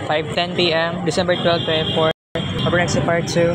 5:10 p.m. December 12, 24. Over next to part 2.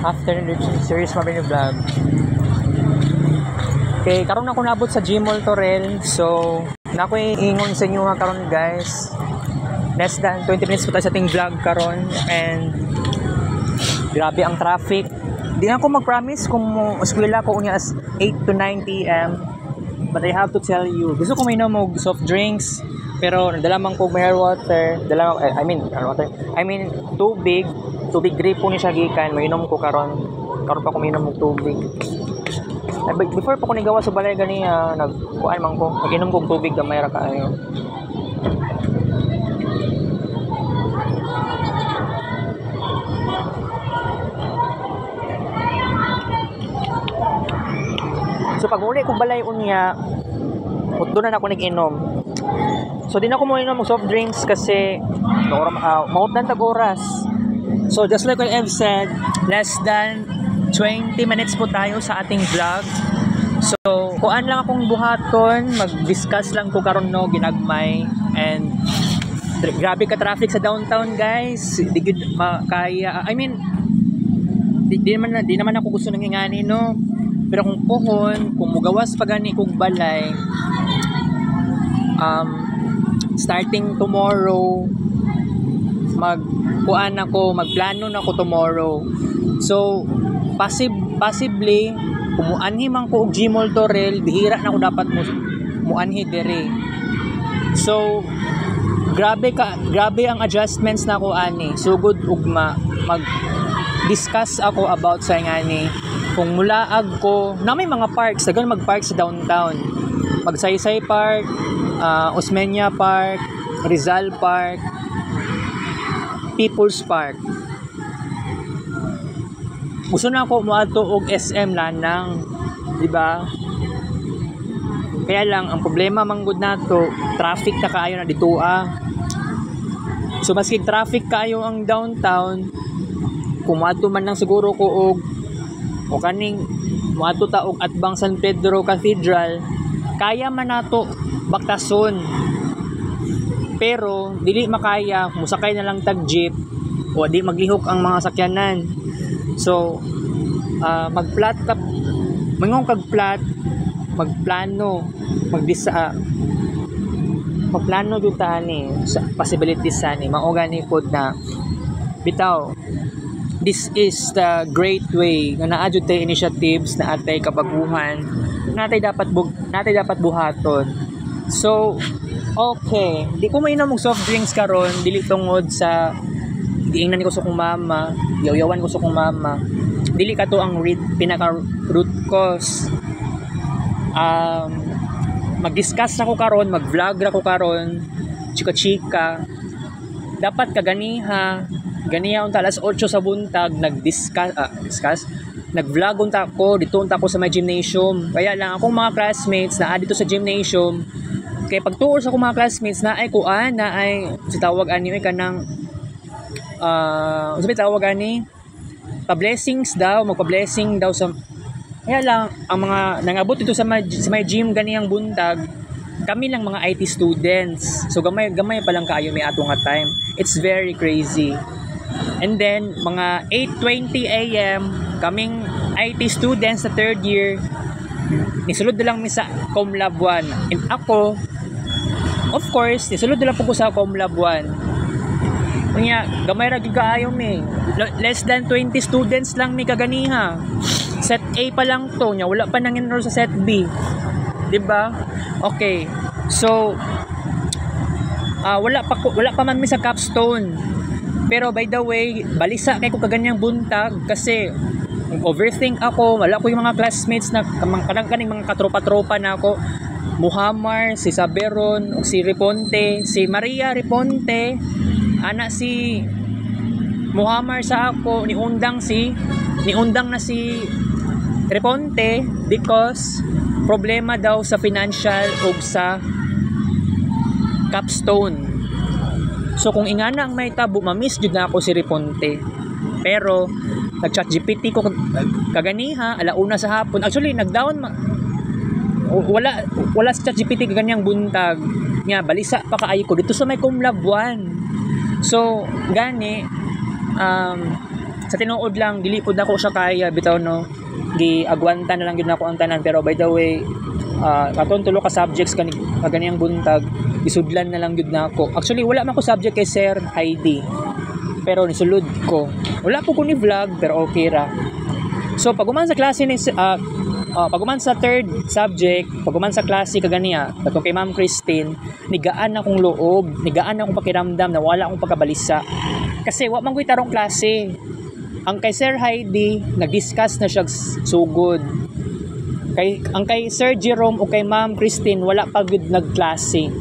After the series mabini vlog. Okay, karon ako nabot sa Gmall Torrel. So, nako ingon sa inyo nga karon guys. Less than 20 minutes po tayo sa ating vlog karon and grabe ang traffic. Di na ako mag-promise kung eskwela ko unya as 8 to 9 p.m. But I have to tell you, gusto ko may mo soft drinks pero nadala man ko mineral water, tubig gripo ni siya gikan, mainom ko karon pa ko mainom og tubig. Before pa ko nigawa sa balay gani nagkuan man ko, naginom ko og tubig gamay ra kaayo. So pag uli ko balay unya, doon na ako nag-inom. So di na ako mo inom og soft drinks kasi maot na tag oras. So just like what I've said, less than 20 minutes po tayo sa ating vlog. So kuan lang akong buhaton, mag-discuss lang ko karon no ginagmay and grabe ka traffic sa downtown guys. Di gid makaya. Di naman ako gusto nang ingani no. Pero kung mugawas pa gani kog balay starting tomorrow magplano na ako tomorrow. So possibly kumuanhi man ko og Gmall Torrel, bihira na ako dapat muanhi dire. So grabe ang adjustments na ko ani. Sugod ugma mag-discuss ako about sa ngani kung mulaag ko na may mga parks, dagan mag-park sa downtown. Magsaysay Park, Osmeña Park, Rizal Park, People's Park. Gusto na ako muadto og SM Lanang, di ba? Kaya lang ang problema manggod nato, traffic ta kaayo na dito So maski traffic kaayo ang downtown, kung muadto man lang siguro ko og kaning muadto ta og Atbang San Pedro Cathedral, kaya man nato baktason. Pero dili makaya musakay na lang tag jeep o di maglihok ang mga sakyanan. So magplano jud ta ni sa possibilities ani mao gani pod na bitaw. This is the great way nga naa jud tay initiatives na atay kabaguhan natay dapat buhaton. So okay, di ko mainom og soft drinks karon dili tungod sa giingnan ko sa kong mama, yaw-yawan ko sa kong mama. Dili ka to ang pinaka root cause. Mag-discuss ako karon, mag-vlog ra ko karon, chika-chika. Dapat kaganiha unta alas 8 sa buntag nag-vlog unta ko dito unta ko sa my gymnasium. Kaya lang akong mga classmates na dito sa gymnasium. Kaya pagtuor sa akong mga classmates na ay kuan na ay si tawag ani kanang pa-blessings daw, magpa-blessing daw sa. Kaya lang ang mga nangabot dito sa my gym ganiyang buntag, kami lang mga IT students. So gamay pa lang kaayo may ato nga time. It's very crazy. And then mga 8:20 AM kaming IT students sa third year nisulod na lang mi sa Com Lab 1. And ako, of course, nisulod na lang po ko sa Com Lab 1. Kanya, gamay ra gyud kaayo mi. Less than 20 students lang mi kaganiha. Set A pa lang to nya, wala pa nang enroll sa set B. 'Di ba? Okay. So wala pa man mi sa capstone. Pero by the way, balisa kay ko kaganyang buntag kasi overthink ako, wala ko yung mga classmates na kaning mga katropa-tropa na ako. Muhammar, si Saberon, o si Riponte, si Maria Riponte, ana si Muhammar sa ako, niundang na si Riponte because problema daw sa financial o sa capstone. So kung ingana ang may tabo, mamiss jud na ako si Riponte. Pero nag-chat GPT ko kaganiha, alauna sa hapon. Actually, nag-down wala sa chat GPT kaganyang buntag niya, balisa pa kaayo ko dito sa may Kumlab 1. So gani sa tinuod lang dili pud nako siya kaya bitaw no, giagwanta na lang gyud nako ang tanan. Pero by the way, katon tulo ka subjects kaniyang buntag isudlan na lang gyud nako. Actually wala man ko subject kay Sir Heidi, pero nisulod ko. Wala po ko ni vlog, pero okay ra. So paguman sa klase ni paguman sa third subject, paguman sa klase kaganiya, katong kay Ma'am Christine, nigaan akong loob, nigaan akong pakiramdam na wala akong pagkabalisa. Kasi wa man ko'y tarong klase. Ang kay Sir Heidi, nag-discuss na siya sugod. Ang kay Sir Jerome o kay Ma'am Christine, wala pa gud nagklase.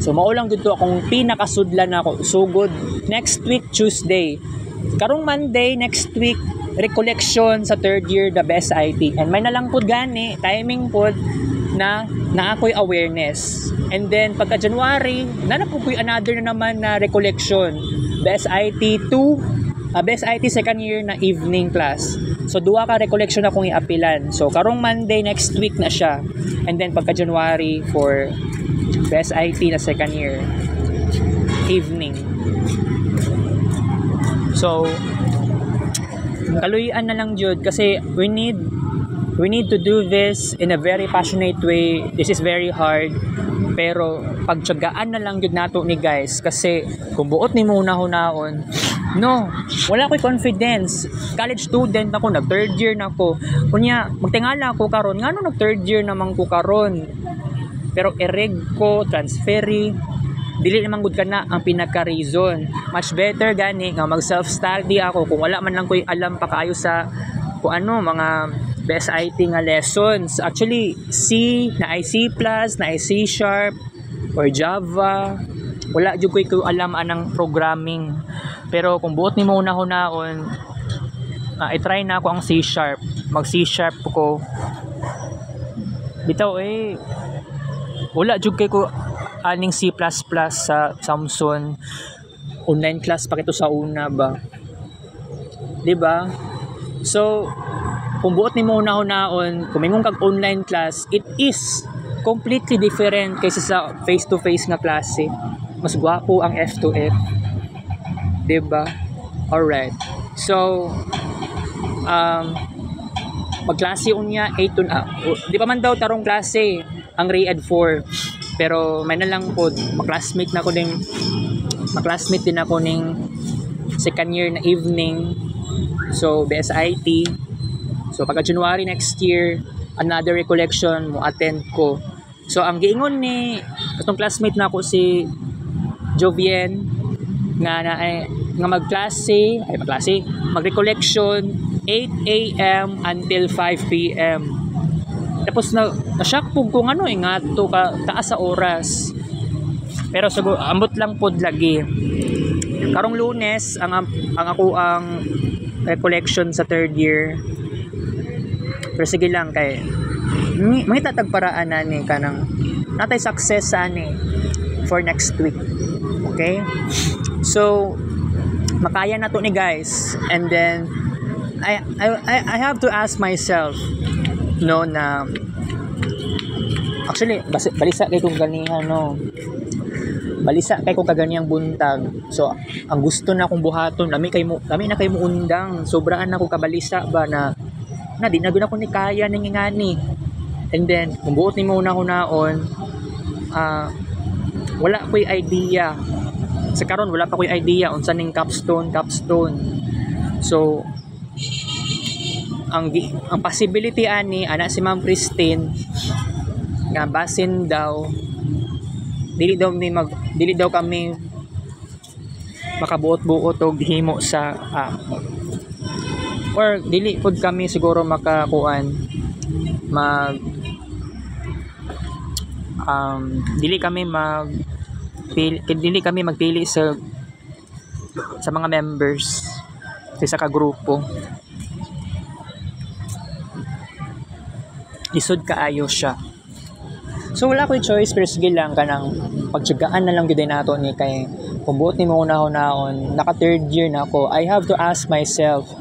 So maulang dito akong pinakasudlan ako sugod next week Tuesday. Karong Monday next week recollection sa third year the best IT, and may nalang pod gani timing pod na ako'y awareness. And then pagka January po ko'y another na naman na recollection best IT 2 best IT second year na evening class. So duha ka recollection akong iapilan. So karong Monday next week na siya, and then pagka January for best IT na second year evening. So kaluyan na lang jud kasi we need to do this in a very passionate way. This is very hard, pero pagtiyagaan na lang jud nato ni guys, kasi kung buot ni mo hunaon, no, wala ko'y confidence. College student ako, nag third year na ako, kunya magtingala ako karon ngano nag third year naman ko karon, pero ereg ko transferi dili naman gud kana ang pinaka reason. Much better gani nga mag self study ako kung wala man lang ko'y alam pa kaayo sa kung ano mga best IT nga lessons. Actually C na C+, na C# or Java, wala jud ko'y alam anang programming. Pero kung buot nimo hunaon, i-try na ako ang C#, mag C# ko bitaw wala jud kay ko aning C++ sa Samsung. Online class pa kito sa una ba, diba? So kung buot nimo hunaon, kung mingong kag online class, it is completely different kaysa sa face to face nga klase. Mas gwapo ang F2F, diba? Alright, so magklase unya 8 to di pa man daw tarong klase ang Ray-Ed 4, pero may na lang po maklasmate din ako ning second year na evening. So BSIT. So pagka January next year, another recollection mo attend ko. So ang giingon ni atong classmate na ako si Jovien nga mag-recollection 8 a.m. until 5 p.m. Tapos na-shock po kung ano nga to ka taas sa oras. Pero siguro ambot lang pod lagi. Karong Lunes ang ako ang recollection sa third year. Pero sige lang kay may tatagparaan na ni kanang natay success ani for next week. Okay? So makaya na to ni guys. And then I have to ask myself no na actually balisa kay kung ganihan no. Balisa kay kung kaganiyang buntag. So ang gusto na akong buhaton, kami na kay mo undang. Sobraan na ko kabalisa ba na di na gud ako ni kaya ning ingani. And then kung buot nimo hunaon, wala ko'y idea. Sa karon wala pa ko'y idea unsa ning capstone. So ang possibility ani ana si Ma'am Christine nga basin daw dili daw kami makabuot-buot og himo sa or dili pud kami siguro makakuan dili kami magpili sa mga members sa kagrupo. Lisod kaayo siya. So wala ko'y choice, pero sige lang kanang pagtyagaan na lang gyud nato ni kay kung buot nimo hunaon naka third year na ako. I have to ask myself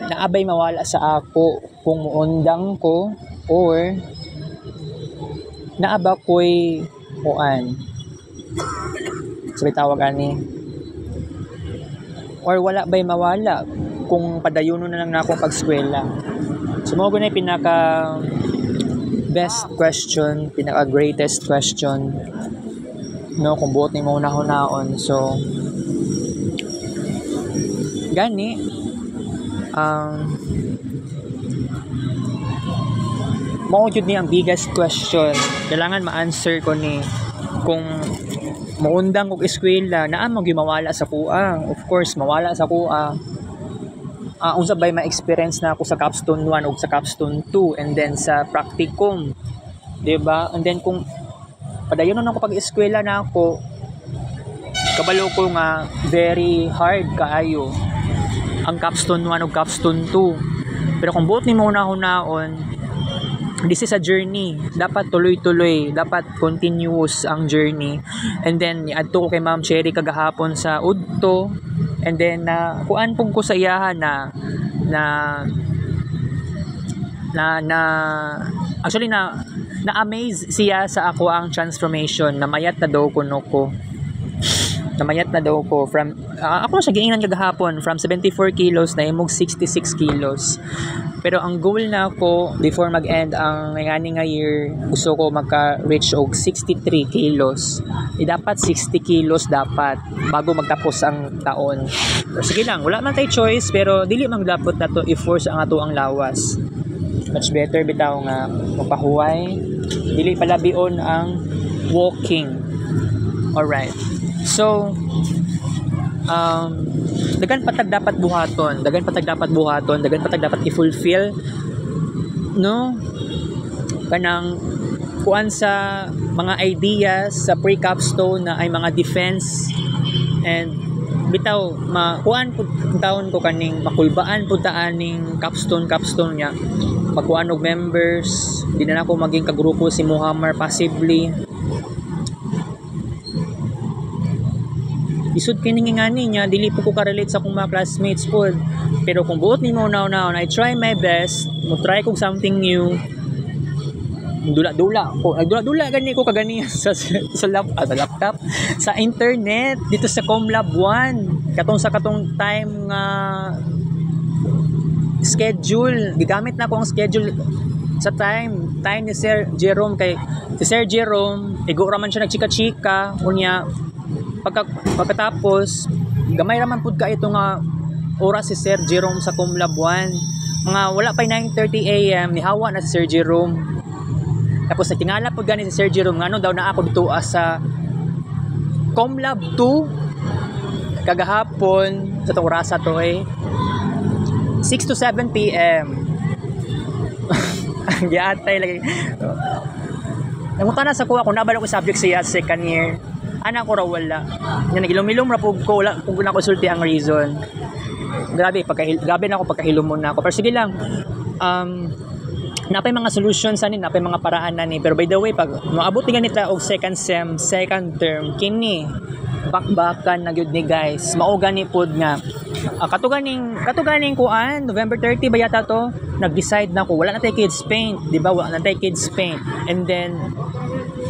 naabay mawala sa ako kung muundang ko or naaba ko'y kuan sabi tawag ani or wala ba'y mawala kung padayono na lang na akong pag-eskwela. So mo na yung pinaka best question, pinaka greatest question, no, kung buot ni mo unahon. So gani mao jud ni ang biggest question kailangan ma-answer ko ni kung maundang og eskwela naa mo gimawala sa kuha. Of course mawala sa kuha. Unsa bay ma-experience na ako sa capstone 1 ug sa capstone 2 and then sa practicum, diba? And then kung padayon na ako pag-eskwela na ako, kabalo ko nga very hard kaayo ang capstone 1 ug capstone 2. Pero kung buot ni mo unahon, this is a journey. Dapat tuloy-tuloy, dapat continuous ang journey. And then niadto ko kay Ma'am Cherry kagahapon sa Udto. And then kuan pug ko sa iyahan na actually na-amaze siya sa ako ang transformation. Namayat na daw ko from ako sa giingnan kagahapon from 74 kilos na imog 66 kilos. Pero ang goal na ako before mag-end ang ngani nga year, gusto ko magka-reach og 63 kilos. Dapat 60 kilos dapat bago magtapos ang taon. So, sige lang, wala man tay choice pero dili man dapat nato i-force ang ato ang lawas. Much better bitaw nga mapahuway, dili palabion ang walking. Alright. So dagan patag dapat buhaton, dagan patag dapat i-fulfill, no, kanang kuan sa mga ideas sa pre-capstone na ay mga defense and bitaw makuan pud taon ko kaning makulbaan pud ta aning capstone niya magkuan og members, di na ako maging kagrupo si Muhammad possibly. Isud kini ngani niya dili po ko ka-relate sa akong mga classmates po. Pero kung buot nimo now I try my best, mo try kog something new. Dula ko. Nagdula gani ko kagani sa laptop, sa internet dito sa Comlab 1. Katong time nga schedule. Gigamit na ko ang schedule sa time ni Sir Jerome kay si Sir Jerome igura man siya nagchika-chika unya pagkatapos gamay raman pud ka ito nga oras si Sir Jerome sa Comlab 1 mga wala pa 9:30 AM nihawa na si Sir Jerome tapos natingala pud gani si Sir Jerome ngano daw na ako dito sa Comlab 2 kagahapon sa orasa to 6 to 7 PM giatay lagi nangutan na sa kuha kung nabalo ko subject siya second year anak ko raw wala. Yan nagilom-ilom ra pug ko wala kung na konsulti ang reason. Grabe na ako pagkahilom muna ako. Pero sige lang. Napay mga solutions ani, napay mga paraan nani. Pero by the way, pag moabot ni ganita og second sem, second term kini bakbakan na gyud ni guys. Mao gani pod nga katuganing kuan November 30 ba yata to nag-decide na ko wala na tay kids paint, di ba? Wala na tay kids paint. And then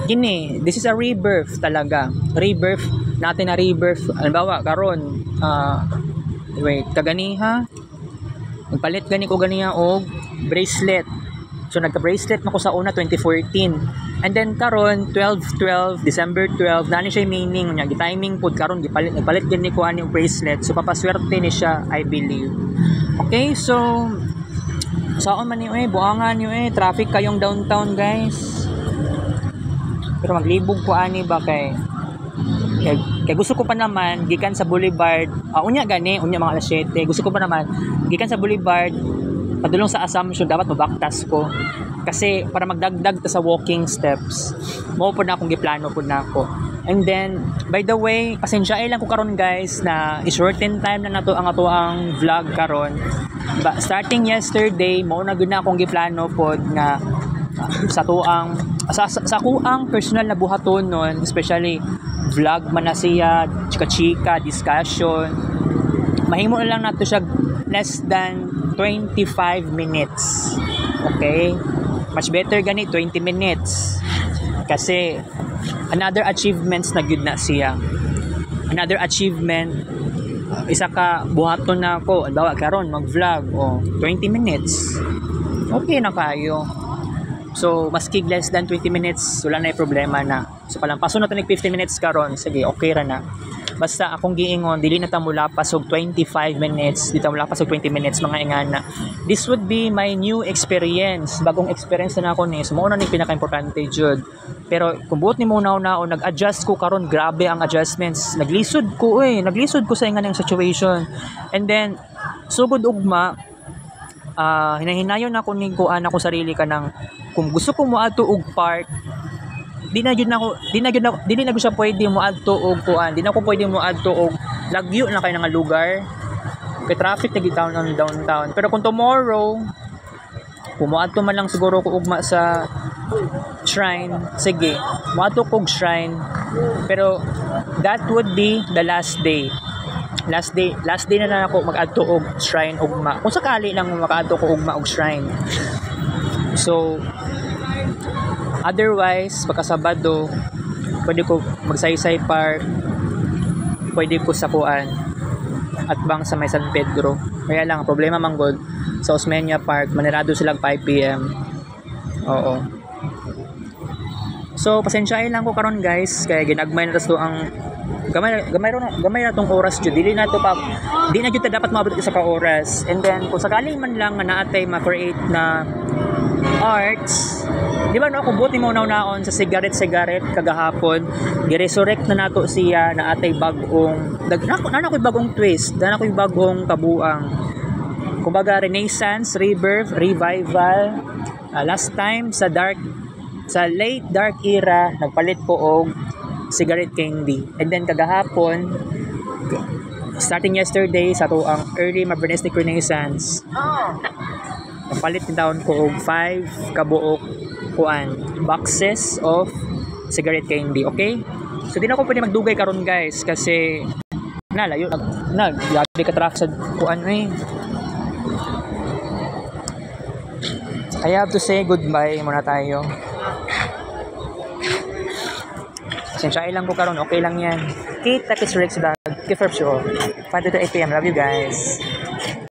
gini, this is a rebirth talaga. Rebirth, natin na rebirth. Halimbawa, karon kaganiha. Nagpalit gani ko ganiha og bracelet. So, nagka-bracelet na ko sa una 2014. And then, karon 12/12, December 12, nani siya meaning niya. Gi-timing po, karon nagpalit gani ko ani yung bracelet. So, papaswerte ni siya, I believe. Okay, so, saan man niyo buangan niyo traffic kayong downtown, guys. Pero maglibog ko ani ba kay gusto ko pa naman gikan sa Boulevard unya mga alas 7 gusto ko pa naman gikan sa Boulevard padulong sa Assumption dapat mabaktas ko kasi para magdagdag ta sa walking steps mo po na akong giplano po na ako. And then by the way pasensya lang ko karon guys na i-shorten time na nato ang vlog karon starting yesterday mo na gud na akong giplano pod nga sa kuang personal na buhaton nun, especially vlog man na siya, chika-chika, discussion. Mahimo na lang nato siya less than 25 minutes. Okay? Much better gani 20 minutes. Kasi another achievements na gyud na siya. Another achievement, isa ka buhaton na ako, bawa karon mag-vlog o 20 minutes. Okay na kayo. So, maski less than 20 minutes, wala na yung problema na. So, palampaso na ito 15 minutes karon, sige, okay ra na. Basta akong giingon, dili na ta mula pasog 25 minutes, dili ta mula pasog 20 minutes, mga ingana. This would be my new experience. Bagong experience na ako ni. So, mauna ni pinaka-importante, jud. Pero, kung buot ni mo na nag-adjust ko karon, grabe ang adjustments. Naglisod ko sa inganang situation. And then, sugod ugma, hinahinayon ako ni kuan ako sarili ka ng kung gusto ko moadto og park, di na gyud siya pwede moadto og kuan, di na ko pwede moadto og lagyo na kay nga lugar kay traffic na gitawon ng downtown. Pero kung tomorrow kung moadto man lang siguro ko ugma sa shrine, sige moadto ko og shrine, pero that would be the last day na ako mag-adto og shrine ugma, kung sakali lang makaadto ko ugma og shrine. So otherwise pagka Sabado pwede ko magsaysay park, pwede ko sa kuan at bang sa may San Pedro. Kaya lang problema manggod sa Osmeña Park, manirado silang 5 PM. Oo. So pasensyahin lang ko karon guys, kaya ginagmay na to ang gamay na tong oras jud. Dili na jud ta dapat maabot sa ka oras. And then kung sakaling man lang nga naatay ma-create na arts, di ba no, kung buti mo naon sa cigarette kagahapon, gi-resurrect na nato siya na atay bagong ko'y bagong twist, na ko'y bagong kabuang, kumbaga renaissance, rebirth, revival. Last time sa late dark era nagpalit ko og cigarette candy, and then kagahapon starting yesterday sa to ang early modernistic renaissance, napalit taon ko og 5 kabuok kuan boxes of cigarette candy. Okay, so di na ako pwede magdugay karon guys kasi nalayo grabe ka track sa kuan I have to say goodbye muna tayo. Pasensyahin lang ko karon, okay lang yan. Kita kits Rex Vlog, keep up show 5 to 8 PM. Love you guys.